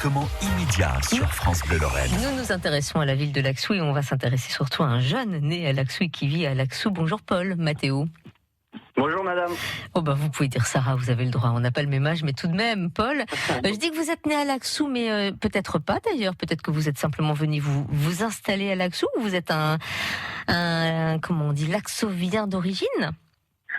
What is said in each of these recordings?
directement immédiat sur France Bleu Lorraine. Nous nous intéressons à la ville de Laxou et on va s'intéresser surtout à un jeune né à Laxou et qui vit à Laxou. Bonjour Paul, Mathéo. Bonjour madame. Oh bah vous pouvez dire Sarah, vous avez le droit, on n'a pas le même âge, mais tout de même, Paul, je dis que vous êtes né à Laxou, mais peut-être pas d'ailleurs, peut-être que vous êtes simplement venu vous installer à Laxou, ou vous êtes un comment on dit, Laxovien d'origine?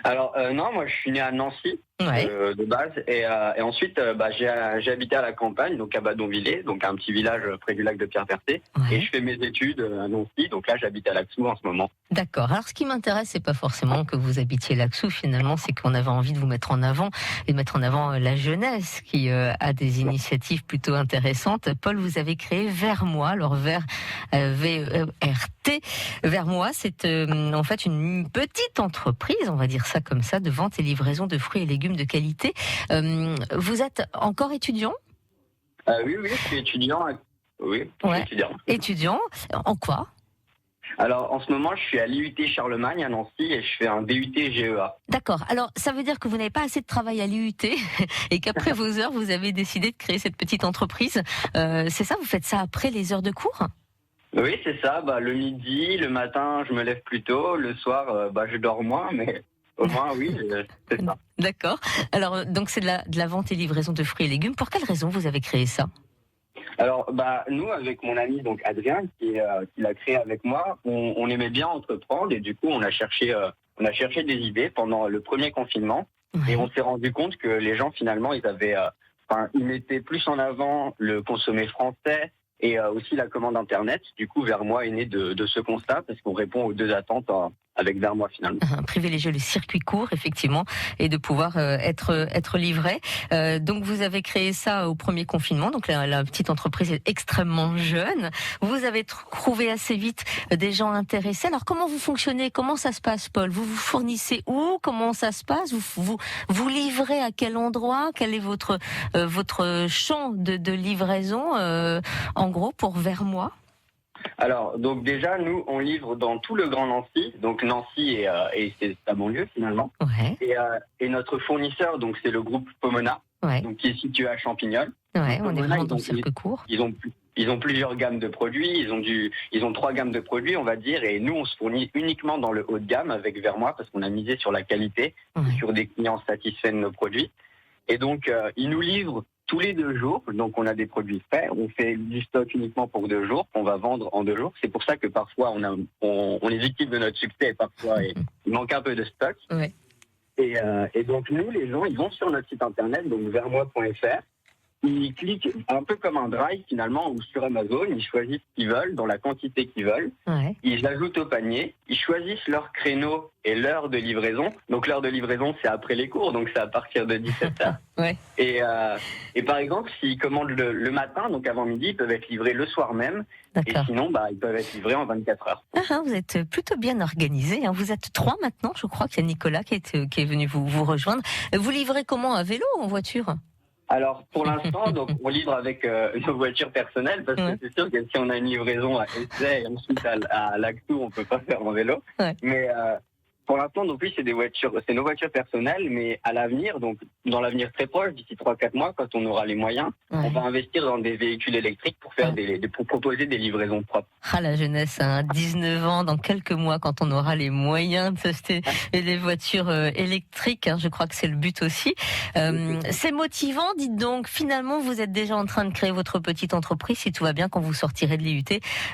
Alors non, moi je suis né à Nancy de base et ensuite j'ai habité à la campagne, donc à Badonvillers, donc un petit village près du lac de Pierreferté, et je fais mes études à Nancy, donc là j'habite à Laxou en ce moment. D'accord. Alors ce qui m'intéresse, c'est pas forcément que vous habitiez Laxou, finalement, c'est qu'on avait envie de vous mettre en avant et de mettre en avant la jeunesse qui a des initiatives plutôt intéressantes. Paul, vous avez créé Vermois, alors V-E-R-T. Vermois, c'est en fait une petite entreprise, on va dire ça comme ça, de vente et livraison de fruits et légumes de qualité. Vous êtes encore étudiant ? Oui, je suis étudiant. Oui, je suis étudiant. Étudiant, en quoi ? Alors, en ce moment, je suis à l'IUT Charlemagne à Nancy et je fais un DUT GEA. D'accord. Alors, ça veut dire que vous n'avez pas assez de travail à l'IUT et qu'après vos heures, vous avez décidé de créer cette petite entreprise. C'est ça ? Vous faites ça après les heures de cours ? Oui, c'est ça. Le midi, le matin, je me lève plus tôt. Le soir, je dors moins, mais au moins, oui, c'est ça. D'accord. Alors, donc, c'est de la vente et livraison de fruits et légumes. Pour quelle raison vous avez créé ça ? Alors, nous, avec mon ami donc Adrien, qui l'a créé avec moi, on aimait bien entreprendre et du coup, on a cherché des idées pendant le premier confinement et on s'est rendu compte que les gens finalement, ils mettaient plus en avant le consommer français et aussi la commande internet. Du coup, Vermois est né de ce constat parce qu'on répond aux deux attentes avec Vermois finalement. Privilégier le circuit court, effectivement, et de pouvoir être livré. Donc vous avez créé ça au premier confinement, donc la petite entreprise est extrêmement jeune. Vous avez trouvé assez vite des gens intéressés. Alors comment vous fonctionnez ? Comment ça se passe, Paul ? Vous fournissez où ? Comment ça se passe ? Vous livrez à quel endroit ? Quel est votre champ de livraison, en gros, pour Vermois ? Alors, donc déjà, nous, on livre dans tout le Grand Nancy. Donc Nancy et c'est sa banlieue finalement. Ouais. Et notre fournisseur, donc c'est le groupe Pomona, donc qui est situé à Champignol. Ouais, on est vraiment dans le circuit circuit court. Ils ont plusieurs gammes de produits. Ils ont 3 gammes de produits, on va dire. Et nous, on se fournit uniquement dans le haut de gamme avec Vermois parce qu'on a misé sur la qualité, sur des clients satisfaits de nos produits. Et donc, ils nous livrent tous les 2 jours, donc on a des produits faits, on fait du stock uniquement pour 2 jours, qu'on va vendre en 2 jours. C'est pour ça que parfois on est victime de notre succès et parfois il manque un peu de stock. Ouais. Et donc nous, les gens, ils vont sur notre site internet, donc vermois.fr, ils cliquent un peu comme un drive finalement, ou sur Amazon, ils choisissent ce qu'ils veulent, dans la quantité qu'ils veulent, ils l'ajoutent au panier, ils choisissent leur créneau et l'heure de livraison. Donc l'heure de livraison, c'est après les cours, donc c'est à partir de 17h. Et par exemple, s'ils commandent le matin, donc avant midi, ils peuvent être livrés le soir même. D'accord. Et sinon, ils peuvent être livrés en 24 heures. Vous êtes plutôt bien organisé. Vous êtes 3 maintenant, je crois qu'il y a Nicolas qui est venu vous rejoindre. Vous livrez comment, à vélo ou en voiture ? Alors, pour l'instant, donc, on livre avec nos voitures personnelles, parce que c'est sûr que si on a une livraison à Essay et ensuite à Laxou, on peut pas faire en vélo. Mais pour l'instant, donc oui, c'est nos voitures personnelles, mais à l'avenir, donc dans l'avenir très proche, d'ici 3-4 mois, quand on aura les moyens, on va investir dans des véhicules électriques pour faire pour proposer des livraisons propres. La jeunesse, 19 ans, dans quelques mois, quand on aura les moyens de s'acheter des voitures électriques, je crois que c'est le but aussi. C'est motivant, dites donc. Finalement, vous êtes déjà en train de créer votre petite entreprise. Si tout va bien, quand vous sortirez de l'IUT,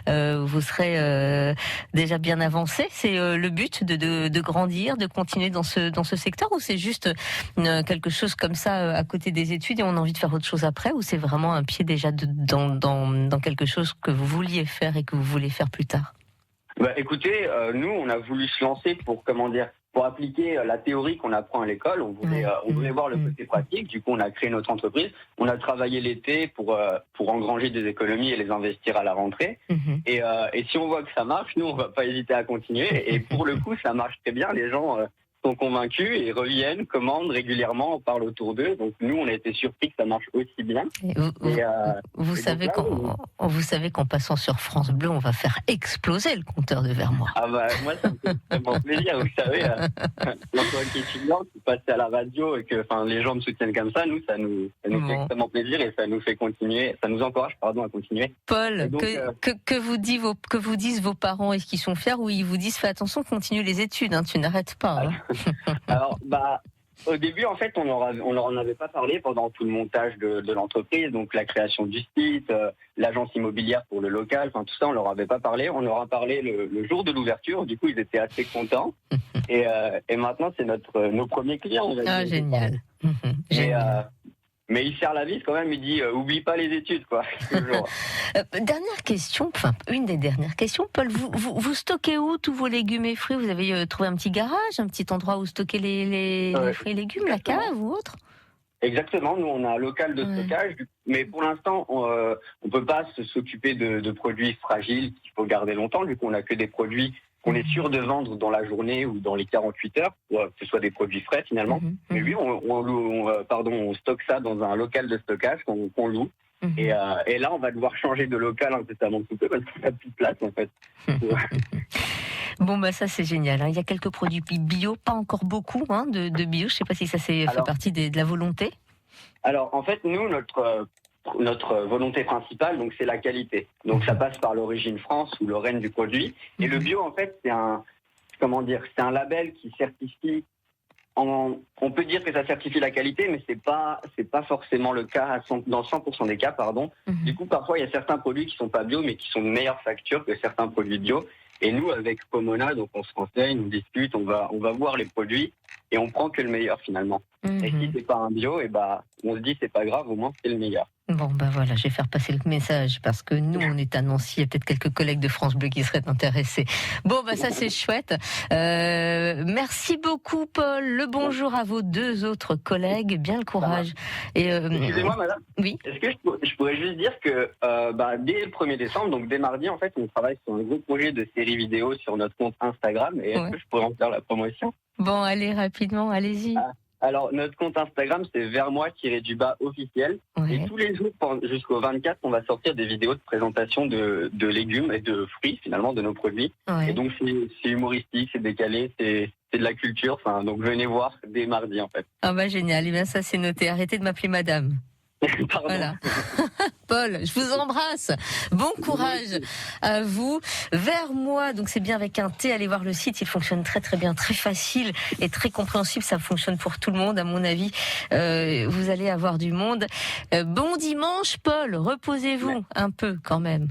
vous serez déjà bien avancé. C'est le but de grandir, de continuer dans ce secteur, ou c'est juste quelque chose comme ça à côté des études et on a envie de faire autre chose après, ou c'est vraiment un pied déjà dans quelque chose que vous vouliez faire et que vous voulez faire plus tard? Écoutez, nous on a voulu se lancer pour appliquer la théorie qu'on apprend à l'école. On voulait voir le côté pratique. Du coup, on a créé notre entreprise. On a travaillé l'été pour engranger des économies et les investir à la rentrée. Et si on voit que ça marche, nous, on va pas hésiter à continuer. Et pour le coup, ça marche très bien. Les gens sont convaincus et reviennent, commandent régulièrement, on parle autour d'eux. Donc nous, on a été surpris que ça marche aussi bien. Vous savez qu'en passant sur France Bleu, on va faire exploser le compteur de Vermois. Ah bah moi, ça me fait vraiment plaisir. Vous savez, en tant qu'étudiant, qui passe à la radio et que les gens me soutiennent comme ça, ça nous fait extrêmement plaisir et ça nous fait continuer, ça nous encourage à continuer. Paul, donc, que vous disent vos parents, est-ce qu'ils sont fiers ou ils vous disent fais attention, continue les études, hein, tu n'arrêtes pas. Alors, au début, en fait, on leur en avait pas parlé pendant tout le montage de l'entreprise, donc la création du site, l'agence immobilière pour le local, tout ça, on leur avait pas parlé. On leur a parlé le jour de l'ouverture. Du coup, ils étaient assez contents. Et maintenant, c'est nos premiers clients. On va dire. Génial. Mais il serre la vis quand même, il dit oublie pas les études, quoi. Dernière question, une des dernières questions, Paul, vous stockez où tous vos légumes et fruits? Vous avez trouvé un petit garage, un petit endroit où stocker les fruits et légumes, la cave ou autre? Exactement, nous on a un local de stockage, mais pour l'instant on peut pas s'occuper de produits fragiles qu'il faut garder longtemps, vu qu'on a que des produits qu'on est sûr de vendre dans la journée ou dans les 48 heures, que ce soit des produits frais finalement. Mais oui, on stocke ça dans un local de stockage qu'on loue. Et là, on va devoir changer de local incessamment sous peu parce qu'on n'a plus de place en fait. Bon, ça c'est génial. Il y a quelques produits bio, pas encore beaucoup de bio. Je ne sais pas si ça fait partie de la volonté. Alors, en fait, nous, notre volonté principale, donc c'est la qualité. Donc ça passe par l'origine France ou Lorraine du produit. Et le bio, en fait, c'est un label qui certifie. On peut dire que ça certifie la qualité, mais c'est pas forcément le cas dans 100% des cas, pardon. Du coup, parfois il y a certains produits qui sont pas bio, mais qui sont de meilleure facture que certains produits bio. Et nous, avec Pomona, donc on se renseigne, on discute, on va voir les produits et on prend que le meilleur finalement. Et si c'est pas un bio, on se dit c'est pas grave, au moins c'est le meilleur. Bon, voilà, je vais faire passer le message parce que nous, on est à Nancy, il y a peut-être quelques collègues de France Bleu qui seraient intéressés. Bon, ça c'est chouette. Merci beaucoup, Paul. Le bonjour à vos deux autres collègues. Bien le courage. Excusez-moi, madame. Oui. Est-ce que je pourrais juste dire que dès le 1er décembre, donc dès mardi, en fait, on travaille sur un gros projet de série vidéo sur notre compte Instagram. Et est-ce que je pourrais en faire la promotion? Bon, allez, rapidement, allez-y. Alors, notre compte Instagram, c'est Vermois-officiel. Et tous les jours, jusqu'au 24, on va sortir des vidéos de présentation de légumes et de fruits, finalement, de nos produits. Et donc, c'est humoristique, c'est décalé, c'est de la culture. Donc, venez voir dès mardi, en fait. Génial. Et bien, ça, c'est noté. Arrêtez de m'appeler madame. Pardon. Voilà. Paul, je vous embrasse. Bon courage à vous. Vermois, donc c'est bien avec un T. Allez voir le site, il fonctionne très très bien, très facile et très compréhensible. Ça fonctionne pour tout le monde, à mon avis. Vous allez avoir du monde. Bon dimanche, Paul. Reposez-vous un peu quand même.